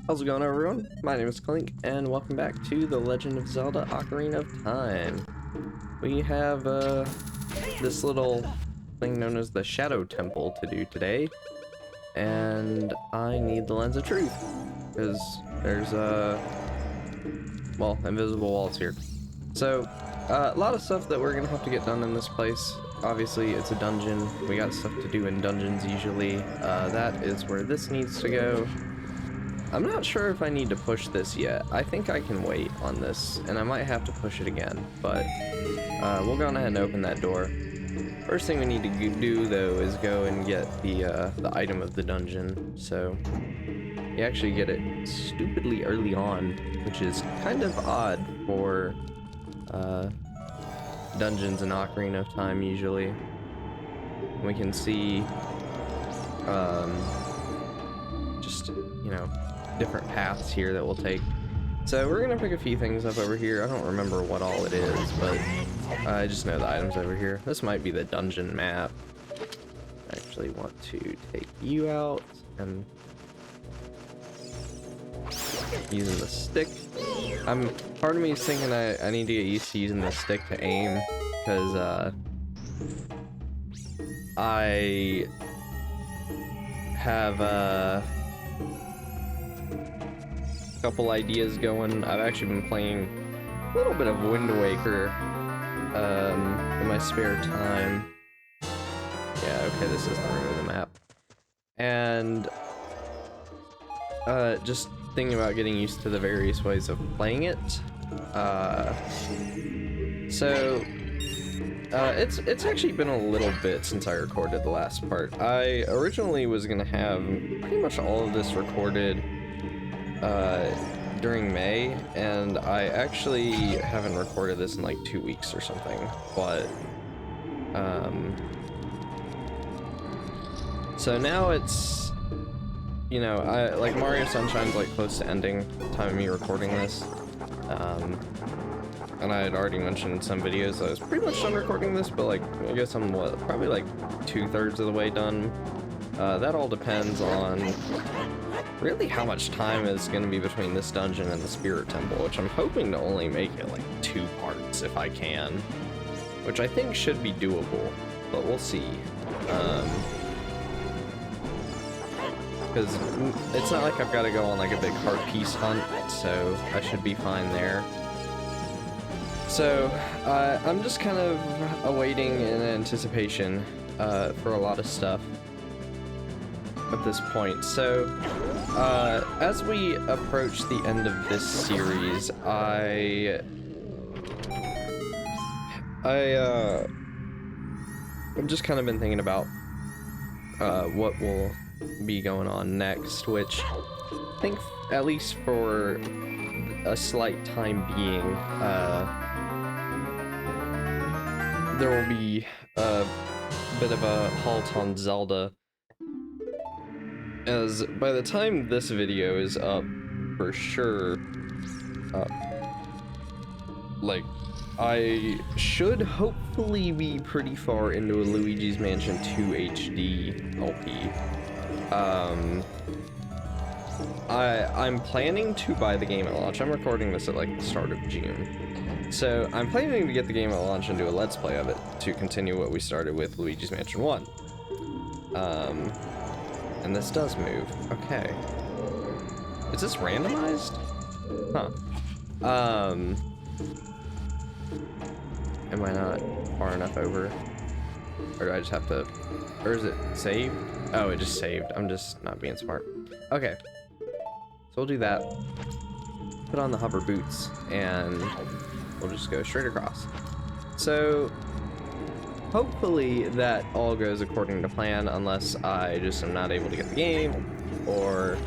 How's it going, everyone? My name is Clink, and welcome back to the Legend of Zelda Ocarina of Time. We have this little thing known as the Shadow Temple to do today, and I need the Lens of Truth, because there's well, invisible walls here. So, a lot of stuff that we're gonna have to get done in this place. Obviously, it's a dungeon. We got stuff to do in dungeons usually. That is where this needs to go. I'm not sure if I need to push this yet. I think I can wait on this, and I might have to push it again, but we'll go ahead and open that door. First thing we need to do, though, is go and get the item of the dungeon. So you actually get it stupidly early on, which is kind of odd for dungeons in Ocarina of Time usually. We can see just, you know, different paths here that we'll take. So we're gonna pick a few things up over here. I don't remember what all it is, but I just know the items over here. This might be the dungeon map. I actually want to take you out and using the stick. Part of me is thinking I need to get used to using the stick to aim, because I have a couple ideas going. I've actually been playing a little bit of Wind Waker in my spare time. Yeah, okay, this is the room of the map. And just thinking about getting used to the various ways of playing it. It's actually been a little bit since I recorded the last part. I originally was gonna have pretty much all of this recorded during May, and I actually haven't recorded this in like 2 weeks or something, but so now it's, you know, like Mario Sunshine's like close to ending the time of me recording this, and I had already mentioned in some videos that I was pretty much done recording this, but like I guess I'm probably like 2/3 of the way done. That all depends on really how much time is going to be between this dungeon and the Spirit Temple, which I'm hoping to only make it like 2 parts if I can, which I think should be doable, but we'll see. Because it's not like I've got to go on like a big hard piece hunt, so I should be fine there. So I'm just kind of awaiting in anticipation for a lot of stuff at this point. So as we approach the end of this series, I'm just kind of been thinking about what will be going on next, which I think at least for a slight time being, there will be a bit of a halt on Zelda, as by the time this video is up, for sure, like, I should hopefully be pretty far into a Luigi's Mansion 2 HD LP. I'm planning to buy the game at launch. I'm recording this at like the start of June. So I'm planning to get the game at launch and do a Let's Play of it to continue what we started with Luigi's Mansion 1. And this does move. Okay. Is this randomized? Huh. Am I not far enough over? Or do I just have to... Or is it saved? Oh, it just saved. I'm just not being smart. Okay. So we'll do that. Put on the hover boots, and we'll just go straight across. So hopefully that all goes according to plan, unless I just am not able to get the game, or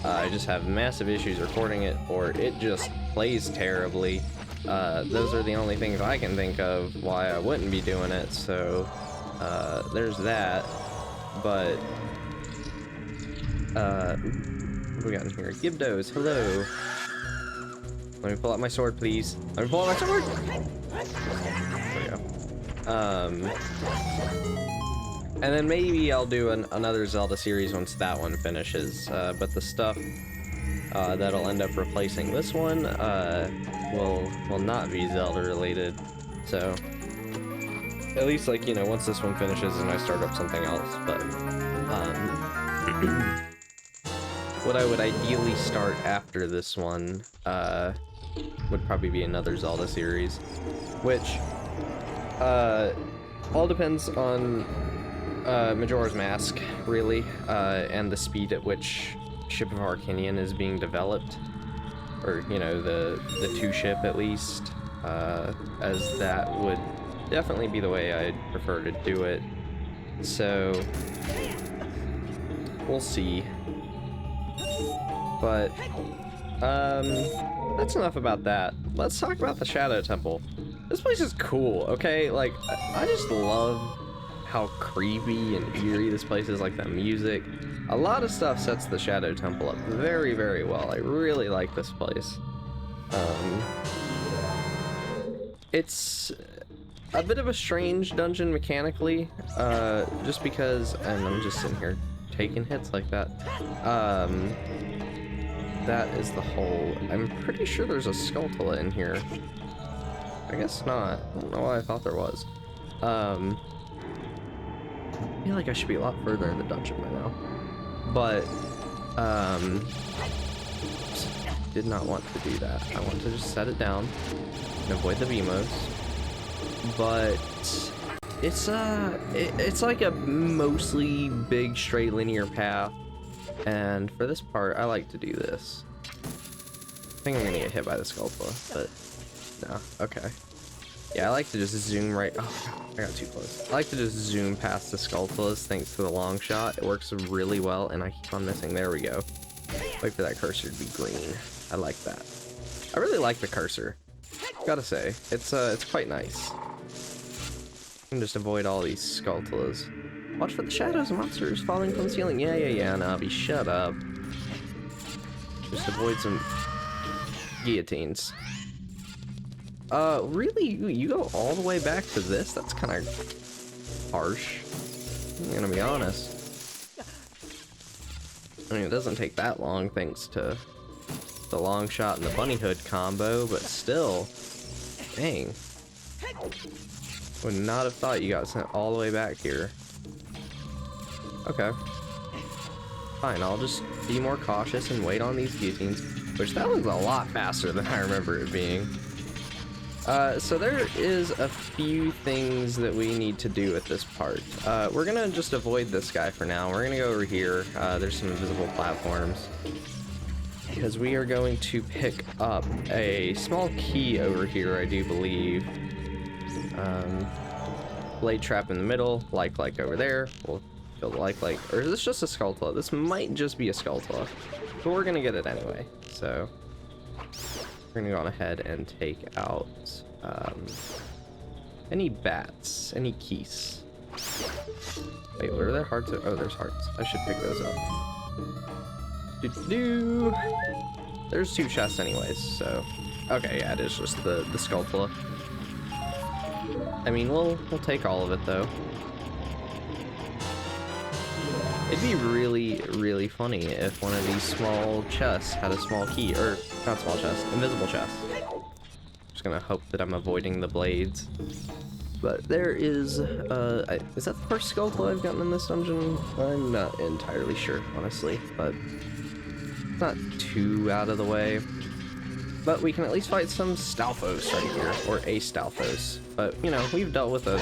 I just have massive issues recording it, or it just plays terribly. Those are the only things I can think of why I wouldn't be doing it, so there's that. But what do we got in here? Gibdos, hello. Let me pull out my sword, please. Let me pull out my sword! There we go. And then maybe I'll do another Zelda series once that one finishes, but the stuff that'll end up replacing this one will not be Zelda related. So at least, like, you know, once this one finishes and I start up something else. But what I would ideally start after this one would probably be another Zelda series, which all depends on Majora's Mask, really, and the speed at which Ship of Harkinian is being developed, or, you know, the 2 ship at least, as that would definitely be the way I'd prefer to do it. So we'll see. But that's enough about that. Let's talk about the Shadow Temple. This place is cool, okay? Like, I just love how creepy and eerie this place is, like the music. A lot of stuff sets the Shadow Temple up very, very well. I really like this place. It's a bit of a strange dungeon mechanically, just because, and I'm just sitting here taking hits like that. That is the hole. I'm pretty sure there's a Skulltula in here. I guess not. I don't know why I thought there was. I feel like I should be a lot further in the dungeon by now. But, did not want to do that. I want to just set it down and avoid the Vimos. But it's like a mostly big straight linear path. And for this part, I like to do this. I think I'm gonna get hit by the Skulltula, but no, okay. Yeah, I like to just zoom right. Oh, I got too close. I like to just zoom past the Skulltulas thanks to the long shot. It works really well, and I keep on missing. There we go. Wait for that cursor to be green. I like that. I really like the cursor. Gotta say, it's quite nice. You can just avoid all these Skulltulas. Watch for the shadows, monsters falling from the ceiling. Yeah, Navi, shut up. Just avoid some guillotines. Really? You go all the way back to this? That's kind of harsh. I'm gonna be honest. I mean, it doesn't take that long thanks to the long shot and the bunny hood combo, but still, dang. Would not have thought you got sent all the way back here. Okay. Fine, I'll just be more cautious and wait on these guillotines, which that one's a lot faster than I remember it being. So there is a few things that we need to do at this part. We're gonna just avoid this guy for now. We're gonna go over here. There's some invisible platforms. Because we are going to pick up a small key over here, I do believe. Blade trap in the middle, like over there. We'll kill the like, or is this just a Skulltula? This might just be a Skulltula, but we're gonna get it anyway. So we're gonna go on ahead and take out any bats, any keys. Wait, what are there? Hearts? Oh, there's hearts. I should pick those up. Doo-doo. There's 2 chests anyways, so okay, yeah, it is just the Skulltula. I mean, we'll take all of it though. It'd be really, really funny if one of these small chests had a small key, or not small chest, invisible chest. Just gonna hope that I'm avoiding the blades. But there is that the first Skulltula I've gotten in this dungeon? I'm not entirely sure, honestly, but it's not too out of the way. But we can at least fight some Stalfos right here, or a Stalfos. But, you know, we've dealt with a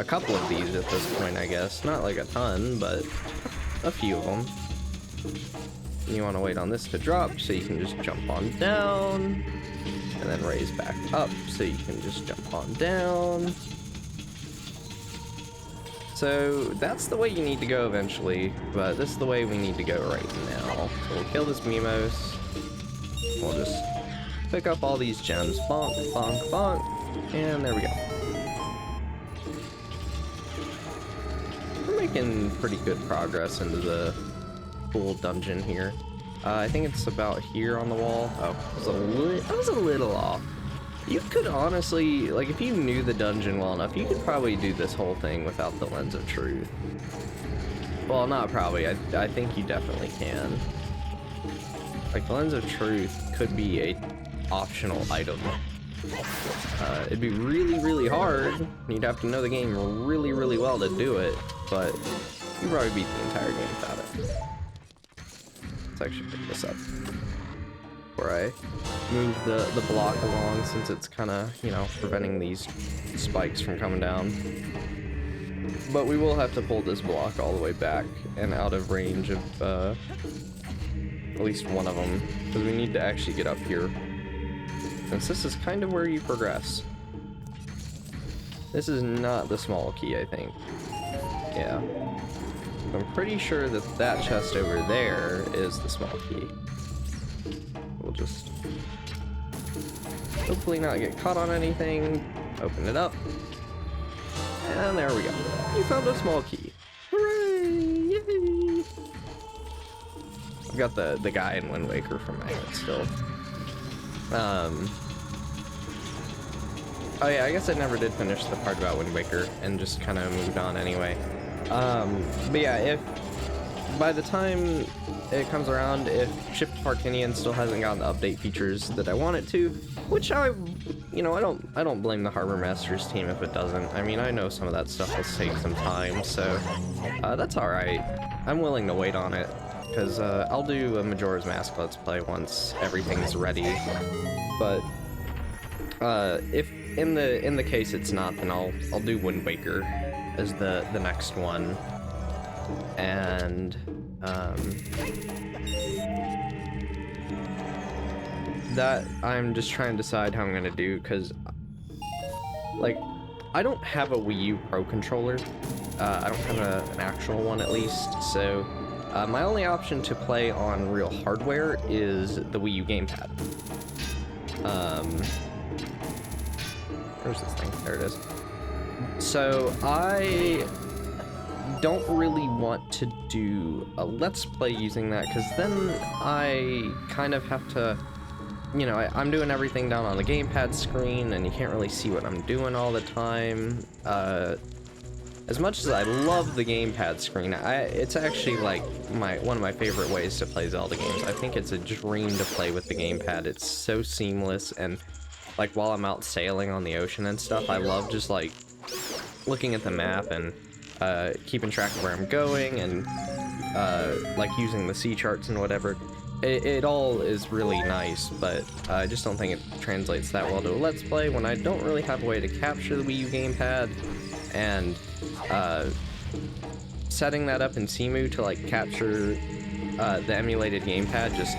couple of these at this point, I guess. Not like a ton, but a few of them. And you want to wait on this to drop, so you can just jump on down, and then raise back up, so you can just jump on down. So that's the way you need to go eventually, but this is the way we need to go right now. So we'll kill this Mimos. We'll just pick up all these gems. Bonk, bonk, bonk. And there we go. We're making pretty good progress into the cool dungeon here. I think it's about here on the wall. Oh, I was a little off. You could honestly, like, if you knew the dungeon well enough, you could probably do this whole thing without the Lens of Truth. Well, not probably. I think you definitely can. Like, the Lens of Truth could be a optional item. It'd be really, really hard. You'd have to know the game really, really well to do it, but you'd probably beat the entire game without it. Let's actually pick this up before I move the block along, since it's kind of, you know, preventing these spikes from coming down. But we will have to pull this block all the way back and out of range of at least one of them, because we need to actually get up here, since this is kind of where you progress. This is not the small key, I think. Yeah. I'm pretty sure that that chest over there is the small key. We'll just hopefully not get caught on anything. Open it up. And there we go. You found a small key. Hooray! Yay! I've got the guy in Wind Waker from my head still. Oh yeah, I guess I never did finish the part about Wind Waker and just kind of moved on anyway. But yeah, if by the time it comes around, if Ship of Harkinian still hasn't gotten the update features that I want it to, which I don't blame the Harbor Masters team if it doesn't. I mean, I know some of that stuff will take some time, so that's alright. I'm willing to wait on it, because I'll do a Majora's Mask Let's Play once everything's ready. But if in the case it's not, then I'll do Wind Waker as the next one. And that I'm just trying to decide how I'm gonna do, because like I don't have a Wii U Pro controller. I don't have an actual one, at least, so my only option to play on real hardware is the Wii U gamepad. Where's this thing? There it is. So I don't really want to do a Let's Play using that, because then I kind of have to, you know, I'm doing everything down on the gamepad screen, and you can't really see what I'm doing all the time. As much as I love the gamepad screen, it's actually like one of my favorite ways to play Zelda games. I think it's a dream to play with the gamepad. It's so seamless, and like while I'm out sailing on the ocean and stuff, I love just like looking at the map and keeping track of where I'm going, and like using the sea charts and whatever. It all is really nice, but I just don't think it translates that well to a Let's Play when I don't really have a way to capture the Wii U gamepad, and setting that up in Cemu to like capture the emulated gamepad just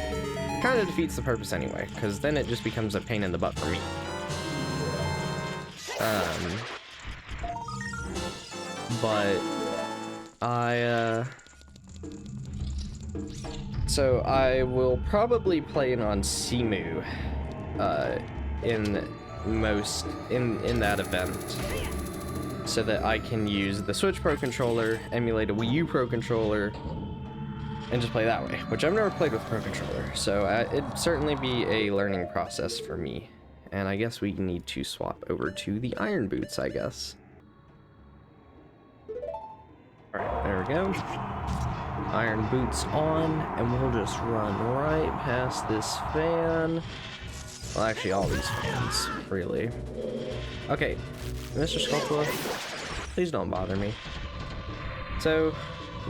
kind of defeats the purpose anyway, because then it just becomes a pain in the butt for me. But so I will probably play it on Cemu in that event, so that I can use the Switch Pro controller, emulate a Wii U Pro controller, and just play that way, which I've never played with Pro controller, so it'd certainly be a learning process for me. And I guess we need to swap over to the Iron Boots, I guess. Alright, there we go. Iron Boots on, and we'll just run right past this fan. Well, actually, all these fans, really. Okay, Mr. Skulltula, please don't bother me. So,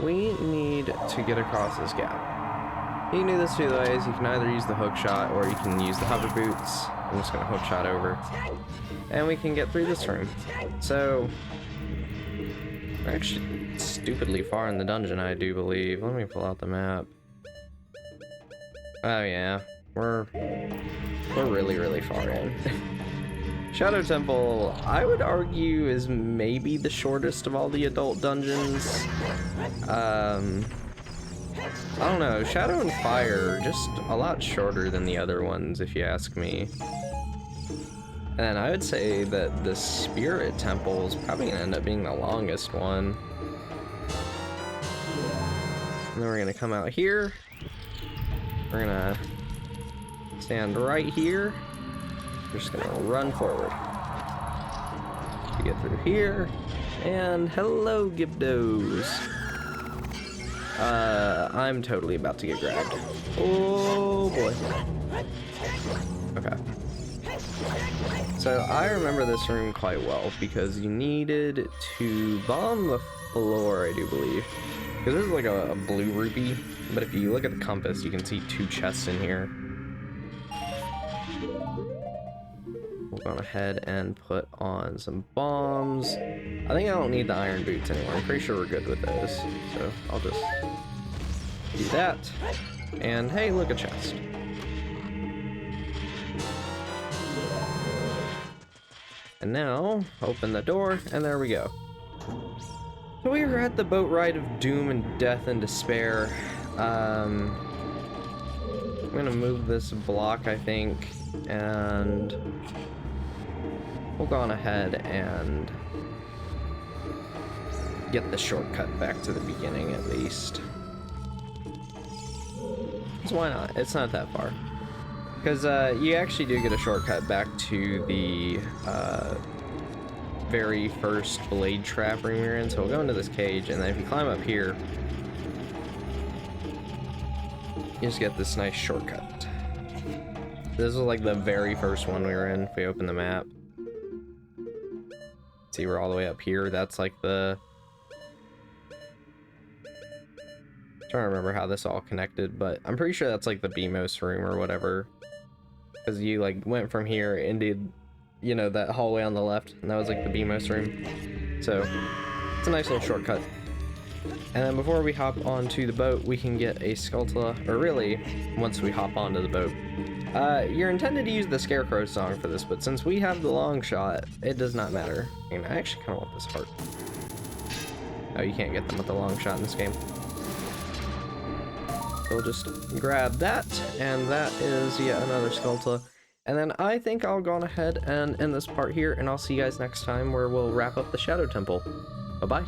we need to get across this gap. You can do this two ways. You can either use the hook shot, or you can use the hover boots. I'm just gonna hook shot over, and we can get through this room. So, we're actually stupidly far in the dungeon, I do believe. Let me pull out the map. Oh yeah, we're really, really far in. Shadow Temple, I would argue, is maybe the shortest of all the adult dungeons. I don't know, Shadow and Fire are just a lot shorter than the other ones, if you ask me. And I would say that the Spirit Temple is probably gonna end up being the longest one. And then we're gonna come out here. We're gonna stand right here. We're just gonna run forward to get through here. And hello, Gibdos. I'm totally about to get grabbed. Oh boy. Okay. So I remember this room quite well because you needed to bomb the floor, I do believe. Because this is like a blue rupee, but if you look at the compass, you can see 2 chests in here. We'll go ahead and put on some bombs. I think I don't need the iron boots anymore. I'm pretty sure we're good with those. So I'll just do that. And hey, look, a chest. And now, open the door, and there we go. So we are at the boat ride of doom and death and despair. I'm gonna move this block, I think, and we'll go on ahead and get the shortcut back to the beginning at least. So why not? It's not that far. Because you actually do get a shortcut back to the very first blade trap room we were in. So we'll go into this cage, and then if you climb up here, you just get this nice shortcut. This was like the very first one we were in. If we open the map, see, we're all the way up here. That's like the... I'm trying to remember how this all connected, but I'm pretty sure that's like the BMOS room or whatever. Because you like went from here into, you know, that hallway on the left, and that was like the BMOS room. So it's a nice little shortcut. And then before we hop onto the boat, we can get a Skulltula, or really, once we hop onto the boat. You're intended to use the Scarecrow song for this, but since we have the long shot, it does not matter. And I actually kind of want this heart. Oh, you can't get them with the long shot in this game. We'll just grab that, and that is yet another Skulltula. And then I think I'll go on ahead and end this part here, and I'll see you guys next time where we'll wrap up the Shadow Temple. Bye-bye.